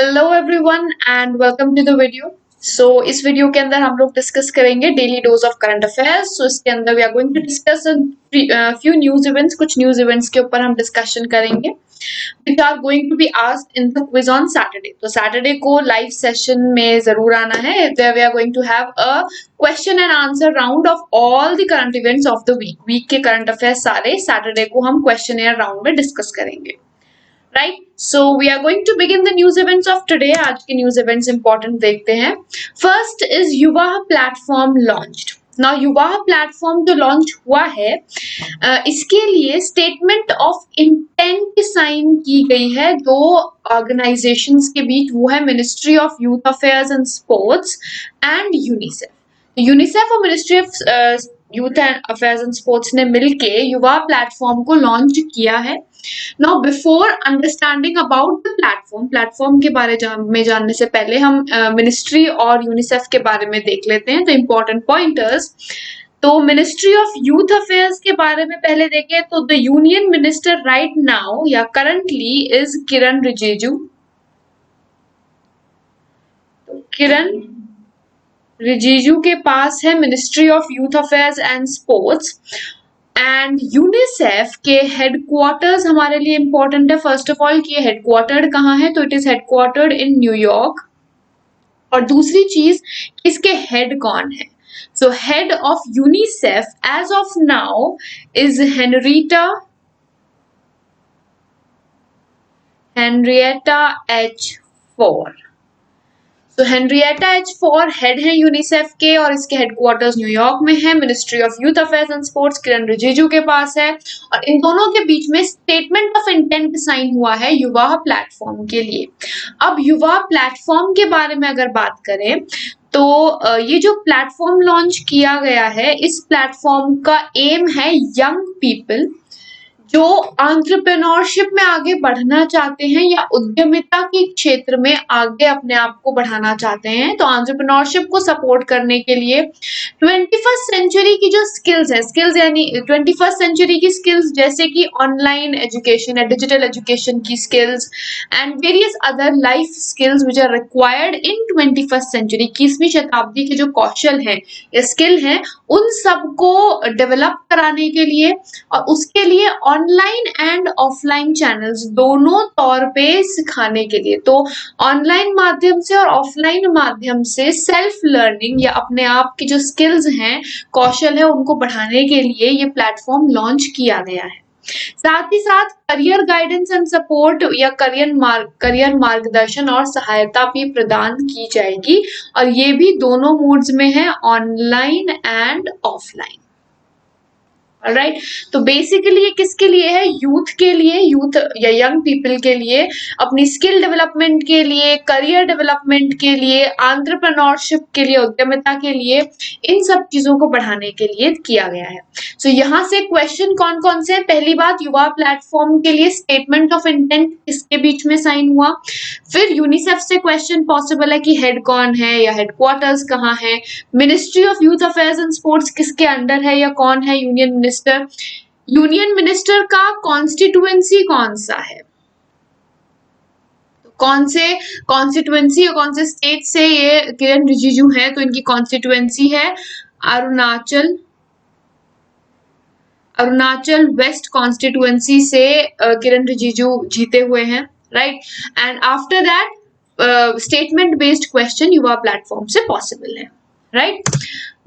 Hello everyone and welcome to the video. इस video के अंदर हम लोग डिस्कस करेंगे daily dose of current affairs. इसके अंदर we are going to discuss few news events, कुछ न्यूज इवेंट्स के ऊपर हम डिस्कशन करेंगे which are going to be asked in the quiz on Saturday। तो सैटरडे को लाइव सेशन में जरूर आना है। There we are going to have a question and answer round of all the current events of the week। Week के current affairs सारे Saturday को हम क्वेश्चन एयर राउंड में डिस्कस करेंगे। Right, so we are going to begin the news events of today. आज के news events important देखते हैं। First is Yuva platform launched. Now Yuva platform जो लॉन्च हुआ है, इसके लिए स्टेटमेंट ऑफ इंटेंट साइन की गई है दो ऑर्गेनाइजेशंस के बीच। वो है ministry of youth affairs and sports and UNICEF. UNICEF और ministry of youth and affairs and sports ने मिलके युवा प्लेटफॉर्म को लॉन्च किया है। Now before understanding about the platform के बारे में जानने से पहले हम मिनिस्ट्री और यूनिसेफ के बारे में देख लेते हैं। तो इम्पोर्टेंट पॉइंटर्स, तो मिनिस्ट्री ऑफ यूथ अफेयर्स के बारे में पहले देखें तो the union minister right now या करंटली इज किरण रिजिजू। तो किरण रिजिजू के पास है ministry of youth affairs and sports. And UNICEF के हेडक्वार्टर्स हमारे लिए इंपॉर्टेंट है। फर्स्ट ऑफ ऑल कि ये हेडक्वार्टर्ड कहाँ है, तो it is headquartered in New York. और दूसरी चीज, इसके हेड कौन है। So head of UNICEF as of now is Henrietta H Fore. तो हेनरिएटा एच फोर हेड है यूनिसेफ के और इसके हेडक्वार्टर्स न्यूयॉर्क में है। Ministry of youth affairs and sports Kiran Rijiju के पास है। और इन दोनों के बीच में स्टेटमेंट ऑफ इंटेंट साइन हुआ है युवा प्लेटफॉर्म के लिए। अब युवा प्लेटफॉर्म के बारे में अगर बात करें तो ये जो प्लेटफॉर्म लॉन्च किया गया है, इस प्लेटफॉर्म का एम है यंग पीपल जो एंटरप्रेन्योरशिप में आगे बढ़ना चाहते हैं या उद्यमिता के क्षेत्र में आगे अपने आप को बढ़ाना चाहते हैं। तो एंटरप्रेन्योरशिप को सपोर्ट करने के लिए 21st सेंचुरी की जो स्किल्स है, स्किल्स यानी 21st सेंचुरी की स्किल्स जैसे कि ऑनलाइन एजुकेशन या डिजिटल एजुकेशन की skills and various other life skills which are required in 21st century, 21वीं शताब्दी के जो कौशल हैं या स्किल हैं, उन सबको डेवलप कराने के लिए और उसके लिए ऑनलाइन एंड ऑफलाइन चैनल्स दोनों तौर पे सिखाने के लिए। तो ऑनलाइन माध्यम से और ऑफलाइन माध्यम से सेल्फ लर्निंग या अपने आप की जो स्किल्स हैं, कौशल है, उनको बढ़ाने के लिए ये प्लेटफॉर्म लॉन्च किया गया है। साथ ही साथ करियर गाइडेंस एंड सपोर्ट या करियर मार्गदर्शन और सहायता भी प्रदान की जाएगी और ये भी दोनों मोड्स में है, ऑनलाइन एंड ऑफलाइन। राइट, तो बेसिकली ये किसके लिए है, यूथ के लिए, यूथ या यंग पीपल के लिए, अपनी स्किल डेवलपमेंट के लिए, करियर डेवलपमेंट के लिए, एंटरप्रेन्योरशिप के लिए, उद्यमिता के लिए, इन सब चीजों को बढ़ाने के लिए किया गया है। सो यहाँ से क्वेश्चन कौन कौन से हैं। पहली बात, युवा प्लेटफॉर्म के लिए स्टेटमेंट ऑफ इंटेंट किसके बीच में साइन हुआ। फिर यूनिसेफ से क्वेश्चन पॉसिबल है कि हेड कौन है या हेडक्वार्टर्स कहाँ है। Ministry of youth affairs and sports किसके अंडर है या कौन है यूनियन मिनिस्टर। यूनियन मिनिस्टर का कॉन्स्टिट्यूएंसी कौन सा है, तो कौन से कॉन्स्टिट्यूएंसी और कौन से स्टेट से ये किरण रिजिजू है, तो इनकी कॉन्स्टिट्यूएंसी है अरुणाचल वेस्ट कॉन्स्टिट्यूएंसी से किरण रिजिजू जीते हुए हैं। Right, and after that statement based question Yuva platform से पॉसिबल है। Right,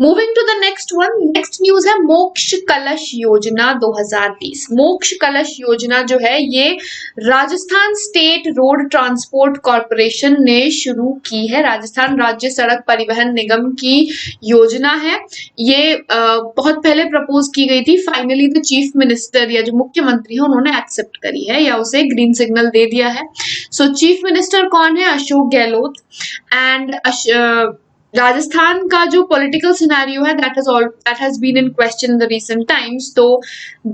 moving to the next one. Next news है मोक्ष कलश योजना 2020। मोक्ष कलश योजना जो है ये Rajasthan state road transport corporation ने शुरू की है। राजस्थान राज्य सड़क परिवहन निगम की योजना है। ये बहुत पहले प्रपोज की गई थी। फाइनली द चीफ मिनिस्टर या जो मुख्यमंत्री है उन्होंने एक्सेप्ट करी है या उसे ग्रीन सिग्नल दे दिया है। सो चीफ मिनिस्टर कौन है, अशोक गहलोत। एंड राजस्थान का जो पॉलिटिकल सिनेरियो है that has been in question in the recent times, so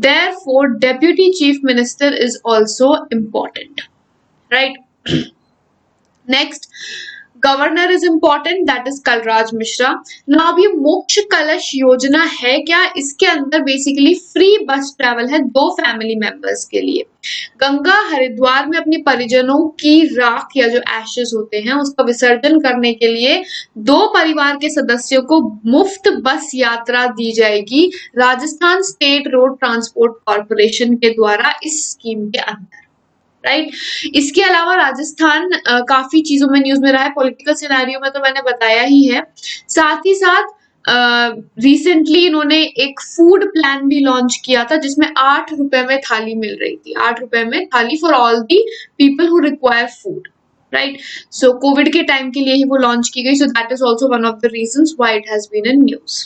therefore deputy chief minister is also important. Right. Next, governor is important, that is Kalraj Mishra. ना अब ये मोक्ष कलश योजना है क्या, इसके अंदर बेसिकली फ्री बस ट्रैवल है 2 फैमिली मेंबर्स के लिए। गंगा हरिद्वार में अपने परिजनों की राख या जो एशेस होते हैं उसका विसर्जन करने के लिए 2 परिवार के सदस्यों को मुफ्त बस यात्रा दी जाएगी Rajasthan state road transport corporation के द्वारा इस स्कीम के अंदर, राइट। इसके अलावा राजस्थान काफी चीजों में न्यूज में रहा है, पॉलिटिकल सिनेरियो में तो मैंने बताया ही है। साथ ही साथ रिसेंटली इन्होंने एक फूड प्लान भी लॉन्च किया था जिसमें 8 रुपए में थाली मिल रही थी, 8 रुपए में thali for all the people who require food, right. So Covid के टाइम के लिए ही वो लॉन्च की गई, so that is also one of the reasons why it has been in news.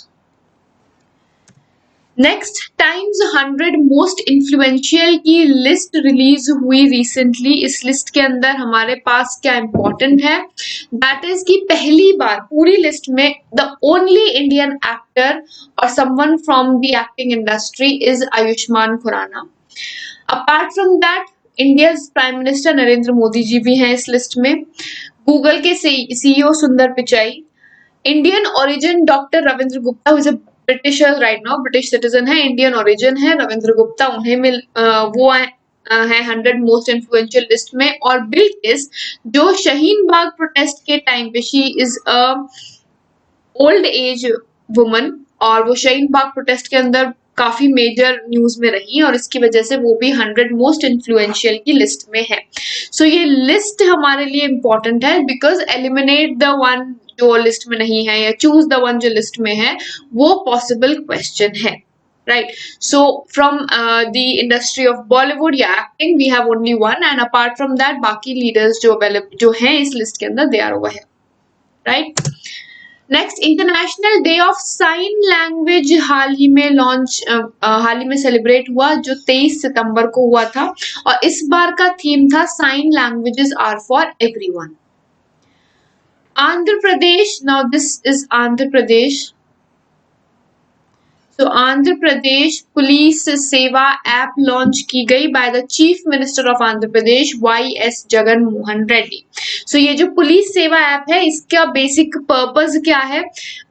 Next, Times 100 most influential की लिस्ट रिलीज हुई recently. इस लिस्ट के अंदर हमारे पास क्या इंपॉर्टेंट है, दैट इज कि पहली बार पूरी लिस्ट में द ओनली इंडियन एक्टर और someone from the acting industry is Ayushmann Khurrana. Apart from that India prime minister Narendra Modi ji भी हैं इस लिस्ट में, गूगल के CEO Sundar Pichai, Indian origin doctor Ravindra Gupta who is a Britisher right now, British citizen है, Indian origin है रविंद्र गुप्ता, उन्हें वो है 100 मोस्ट इन्फ्लुएंशियल लिस्ट में। और बिल्किस जो शाहीन बाग प्रोटेस्ट के टाइम पे, she is a old age woman और वो शाहीन बाग प्रोटेस्ट के अंदर काफी मेजर न्यूज में रही और इसकी वजह से वो भी 100 मोस्ट इन्फ्लुएंशियल की लिस्ट में है। सो ये लिस्ट हमारे लिए इंपॉर्टेंट है बिकॉज एलिमिनेट द वन जो लिस्ट में नहीं है या चूज द वन जो लिस्ट में है, वो पॉसिबल क्वेश्चन है, right? So from the industry of Bollywood या acting we have only one and apart from that बाकी leaders जो available जो हैं इस list के अंदर they are over here, right? Next, international day of sign language हाल ही में सेलिब्रेट हुआ जो 23 सितंबर को हुआ था और इस बार का थीम था sign languages are for everyone. Andhra Pradesh, now this is Andhra Pradesh. तो Andhra Pradesh police Seva app launch की गई by the chief minister of Andhra Pradesh YS Jagan Mohan Reddy. सो ये जो पुलिस सेवा ऐप है इसका बेसिक पर्पस क्या है,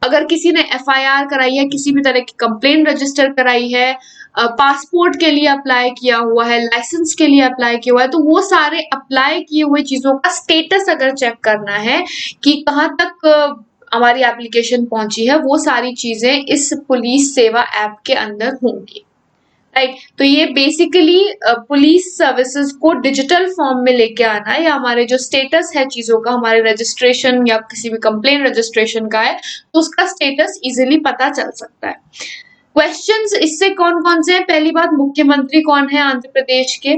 अगर किसी ने FIR कराई है, किसी भी तरह की कंप्लेंट रजिस्टर कराई है, पासपोर्ट के लिए अप्लाई किया हुआ है, लाइसेंस के लिए अप्लाई किया हुआ है, तो वो सारे अप्लाई किए हुए चीजों का स्टेटस अगर चेक करना है कि कहाँ तक हमारी एप्लीकेशन पहुंची है, वो सारी चीजें इस पुलिस सेवा ऐप के अंदर होंगी, राइट। तो ये बेसिकली पुलिस सर्विसेज को डिजिटल फॉर्म में लेके आना है या हमारे जो स्टेटस है चीजों का, हमारे रजिस्ट्रेशन या किसी भी कंप्लेन रजिस्ट्रेशन का है तो उसका स्टेटस इजीली पता चल सकता है। क्वेश्चंस इससे कौन कौन से हैं, पहली बात मुख्यमंत्री कौन है आंध्र प्रदेश के,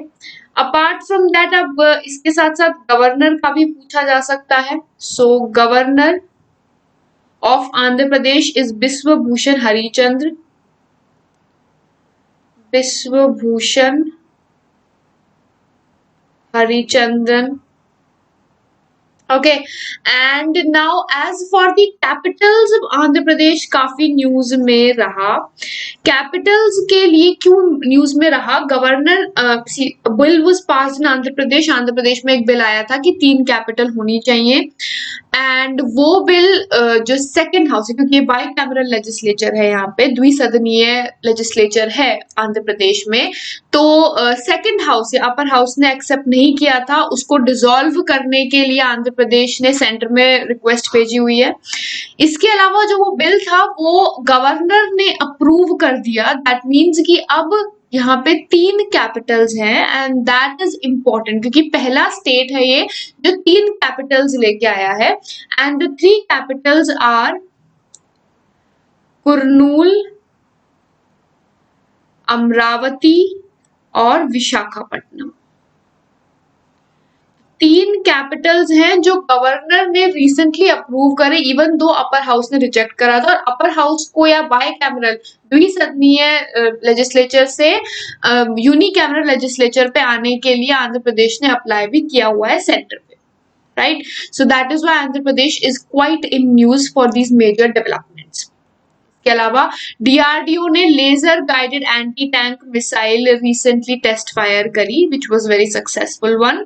अपार्ट फ्रॉम दैट अब इसके साथ साथ गवर्नर का भी पूछा जा सकता है। सो governor of Andhra Pradesh is Biswabhushan Harichandra. Biswabhushan Harichandran. Okay, and now as for the capitals of Andhra Pradesh काफी न्यूज में रहा। कैपिटल्स के लिए क्यों न्यूज में रहा, governor bill was passed in Andhra Pradesh. Andhra Pradesh में एक बिल आया था कि 3 कैपिटल होनी चाहिए एंड वो बिल जो सेकंड हाउस है, क्योंकि ये बाई कैमरल लेजिस्लेचर है, यहाँ पे द्विसदनीय लेजिस्लेचर है आंध्र प्रदेश में, तो सेकंड हाउस या अपर हाउस ने एक्सेप्ट नहीं किया था, उसको डिसॉल्व करने के लिए आंध्र प्रदेश ने सेंटर में रिक्वेस्ट भेजी हुई है। इसके अलावा जो वो बिल था वो गवर्नर ने अप्रूव कर दिया, दैट मीन्स कि अब यहाँ पे 3 कैपिटल्स हैं एंड दैट इज इम्पोर्टेंट क्योंकि पहला स्टेट है ये जो 3 कैपिटल्स लेके आया है and the 3 capitals are Kurnool, Amaravati और विशाखापट्टनम। 3 कैपिटल्स हैं जो गवर्नर ने रिसेंटली अप्रूव करे, इवन दो अपर हाउस ने रिजेक्ट करा था और अपर हाउस को या बाय कैमरल द्विसदनीय लेजिस्लेचर से यूनिकैमरल लेजिस्लेचर पे आने के लिए आंध्र प्रदेश ने अप्लाई भी किया हुआ है सेंटर पे, right. So that is why Andhra Pradesh is quite in news for these major developments. के अलावा DRDO ने laser guided anti tank missile recently test fire करी which was very successful one.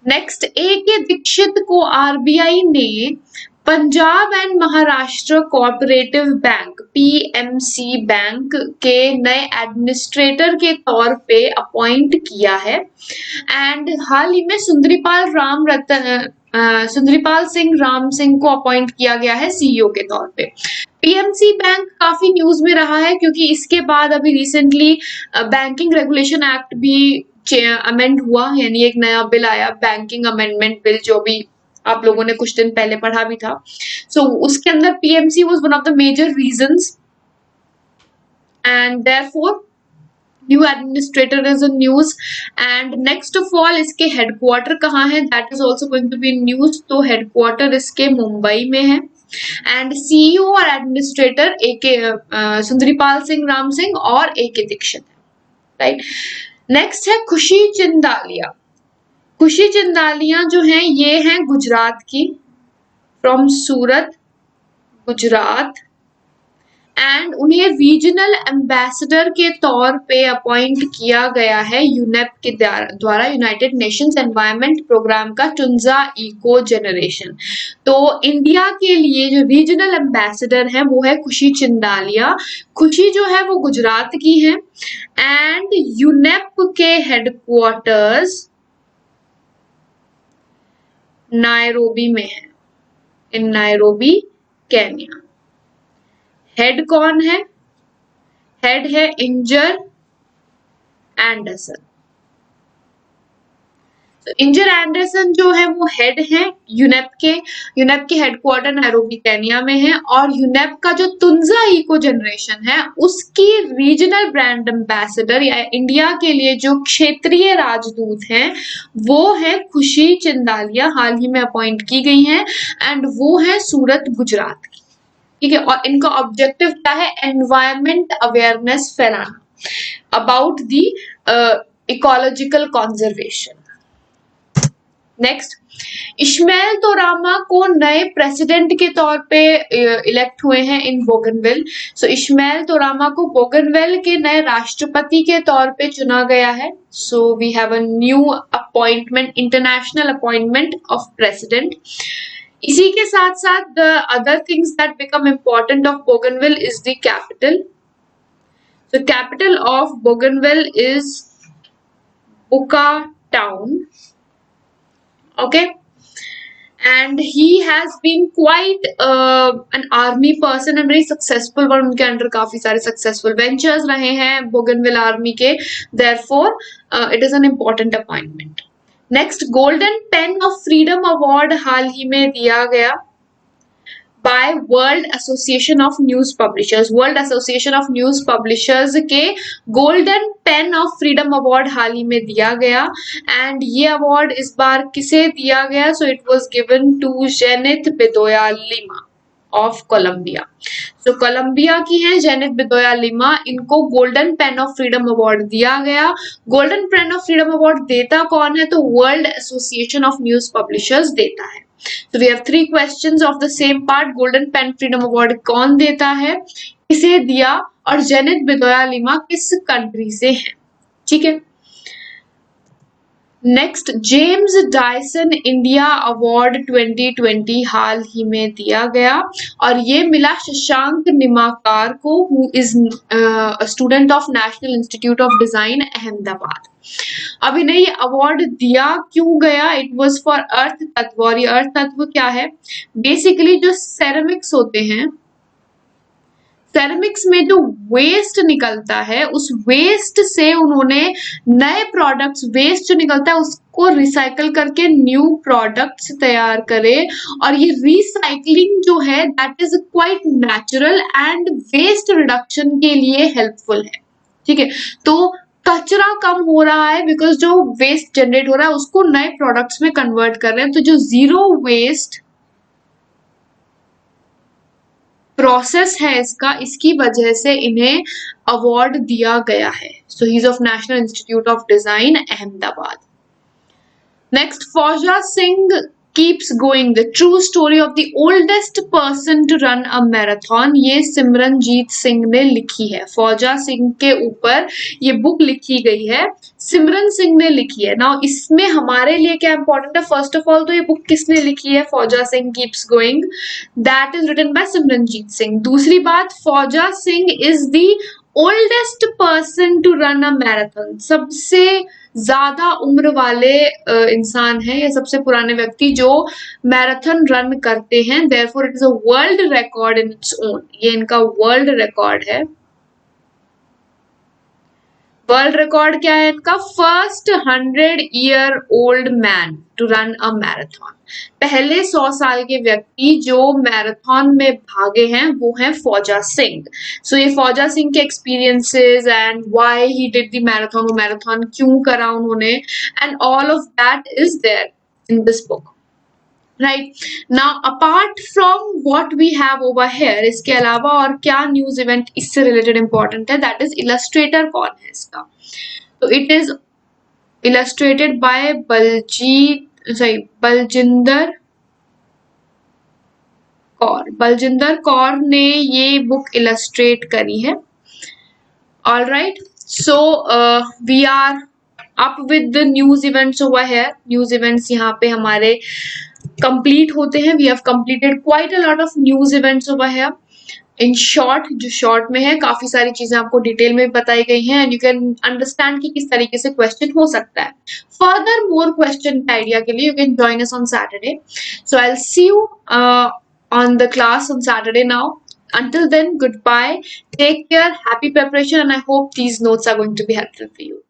Next, A K Dikshit को RBI ने Punjab and Maharashtra cooperative bank PMC bank के नए administrator के तौर पे अपॉइंट किया है। एंड हाल ही में सुंदरीपाल सिंह राम सिंह को अपॉइंट किया गया है सीईओ के तौर पे। पीएमसी बैंक काफी न्यूज में रहा है क्योंकि इसके बाद अभी रिसेंटली बैंकिंग रेगुलेशन एक्ट भी अमेंड हुआ, यानी एक नया बिल आया, बैंकिंग अमेंडमेंट बिल, जो भी आप लोगों ने कुछ दिन पहले पढ़ा भी था। उसके अंदर PMC was one of the major reasons and therefore new administrator is in news. And next of all, इसके हेडक्वार्टर कहाँ है, that is also going to be news. तो हेडक्वार्टर इसके मुंबई में है। एंड सीईओ और एडमिनिस्ट्रेटर सुंदरीपाल सिंह राम सिंह और ए.के. दीक्षित, राइट। नेक्स्ट है खुशी चिंदालिया। खुशी चिंदालिया जो है ये है गुजरात की, फ्रॉम सूरत, गुजरात। एंड उन्हें रीजनल एम्बेसडर के तौर पे अपॉइंट किया गया है यूनेप के द्वारा, यूनाइटेड नेशंस एनवायरनमेंट प्रोग्राम का टुंजा इको जनरेशन। तो इंडिया के लिए जो रीजनल एम्बेसडर है वो है खुशी चिंदालिया। खुशी जो है वो गुजरात की है एंड यूनेप के हेडक्वार्टर्स नायरोबी में है, इन नायरोबी, केन्या। हेड कौन है? हेड है इंजर एंडरसन। तो इंजर एंडरसन जो है वो हेड है यूनेप के हेडक्वार्टर नैरोबी केन्या में है। और यूनेप का जो तुंजा इको जनरेशन है उसकी रीजनल ब्रांड एम्बेसडर या इंडिया के लिए जो क्षेत्रीय राजदूत हैं वो है खुशी चिंदालिया, हाल ही में अपॉइंट की गई हैं एंड वो है सूरत, गुजरात की, ठीक है। और इनका ऑब्जेक्टिव क्या है? एनवायरमेंट अवेयरनेस फैलाना about the ecological conservation. Next, Ismail Toroama को नए प्रेसिडेंट के तौर पे इलेक्ट हुए हैं इन बोगनवेल। इस्माइल तोरामा को बोगनवेल के नए राष्ट्रपति के तौर पे चुना गया है। We have a new appointment, international appointment of president. इसी के साथ साथ the other things that become important of Bougainville is the capital. The capital of Bougainville is Buka town, okay, and he has been quite an army person and very successful one। उनके under काफी सारे successful ventures रहे हैं बोगनवेल army के, therefore it is an important appointment। Next, golden pen of freedom award हाल ही में दिया गया by world association of news publishers. World association of news publishers के golden pen of freedom award हाल ही में दिया गया एंड ये अवार्ड इस बार किसे दिया गया? It was given to Jineth Bedoya Lima of Colombia. Colombia की है जेनिथ बेदोया लिमा, इनको golden pen of freedom award दिया गया। Golden pen of freedom award देता कौन है? तो world association of news publishers देता है। we have 3 questions of the same part। Golden pen freedom award कौन देता है, किसे दिया और जेनिथ बेदोया लिमा किस कंट्री से है, ठीक है। Next, James Dyson India award 2020 हाल ही में दिया गया और ये मिला शशांक निमाकार को, who is student of National Institute of Design Ahmedabad. अब इन्हें ये अवार्ड दिया क्यों गया? इट वाज फॉर अर्थ तत्व। और ये अर्थ तत्व क्या है? बेसिकली जो सेरेमिक्स होते हैं, सेरेमिक्स में जो वेस्ट निकलता है उस वेस्ट से उन्होंने नए प्रोडक्ट्स, वेस्ट जो निकलता है उसको रिसाइकल करके न्यू प्रोडक्ट्स तैयार करे। और ये रिसाइकलिंग जो है that is quite natural and waste reduction के लिए हेल्पफुल है, ठीक है। तो कचरा कम हो रहा है बिकॉज जो वेस्ट जनरेट हो रहा है उसको नए प्रोडक्ट्स में कन्वर्ट कर रहे हैं। तो जो जीरो वेस्ट प्रोसेस है इसका, इसकी वजह से इन्हें अवार्ड दिया गया है। He is of National Institute of Design Ahmedabad. Next, फौजा Singh keeps going, the true story of the oldest person to run a marathon, ये सिमरनजीत सिंह ने लिखी है। फौजा सिंह के ऊपर ये बुक लिखी गई है, सिमरन सिंह ने लिखी है। नाउ इसमें हमारे लिए क्या इंपॉर्टेंट है, फर्स्ट ऑफ ऑल तो ये बुक किसने लिखी है, Fauja Singh keeps going, that is written by Simranjit Singh. दूसरी बात, Fauja Singh is the oldest person to run a marathon, सबसे ज्यादा उम्र वाले इंसान है या सबसे पुराने व्यक्ति जो मैराथन रन करते हैं, therefore it is a world record in its own, ये इनका वर्ल्ड रिकॉर्ड है। वर्ल्ड रिकॉर्ड क्या है इनका, first 100-year old man to run a marathon, पहले 100 साल के व्यक्ति जो मैराथन में भागे हैं वो हैं फौजा सिंह। सो ये फौजा सिंह के experiences and why he did the marathon, वो मैराथन क्यों करा उन्होंने, and all of that is there in this book. Right, now apart from what we have over here, इसके अलावा और क्या न्यूज इवेंट इससे रिलेटेड इंपॉर्टेंट है, दैट इज इलस्ट्रेटर कौन है इसका, तो it is illustrated by Baljinder Kaur. Baljinder Kaur ने ये बुक इलस्ट्रेट करी है। All right, so we are up with the news events over here. News events यहाँ पे हमारे कंप्लीट होते हैं। We have completed quite a lot of news events over here in short, जो शॉर्ट में है काफी सारी चीजें आपको डिटेल में बताई गई हैं एंड यू कैन अंडरस्टैंड कि किस तरीके से क्वेश्चन हो सकता है। फर्दर मोर क्वेश्चन आइडिया के लिए you can join us on Saturday, so I will see you on the class on Saturday now. Until then, goodbye, take care, happy preparation, and I hope these notes are going to be helpful for you.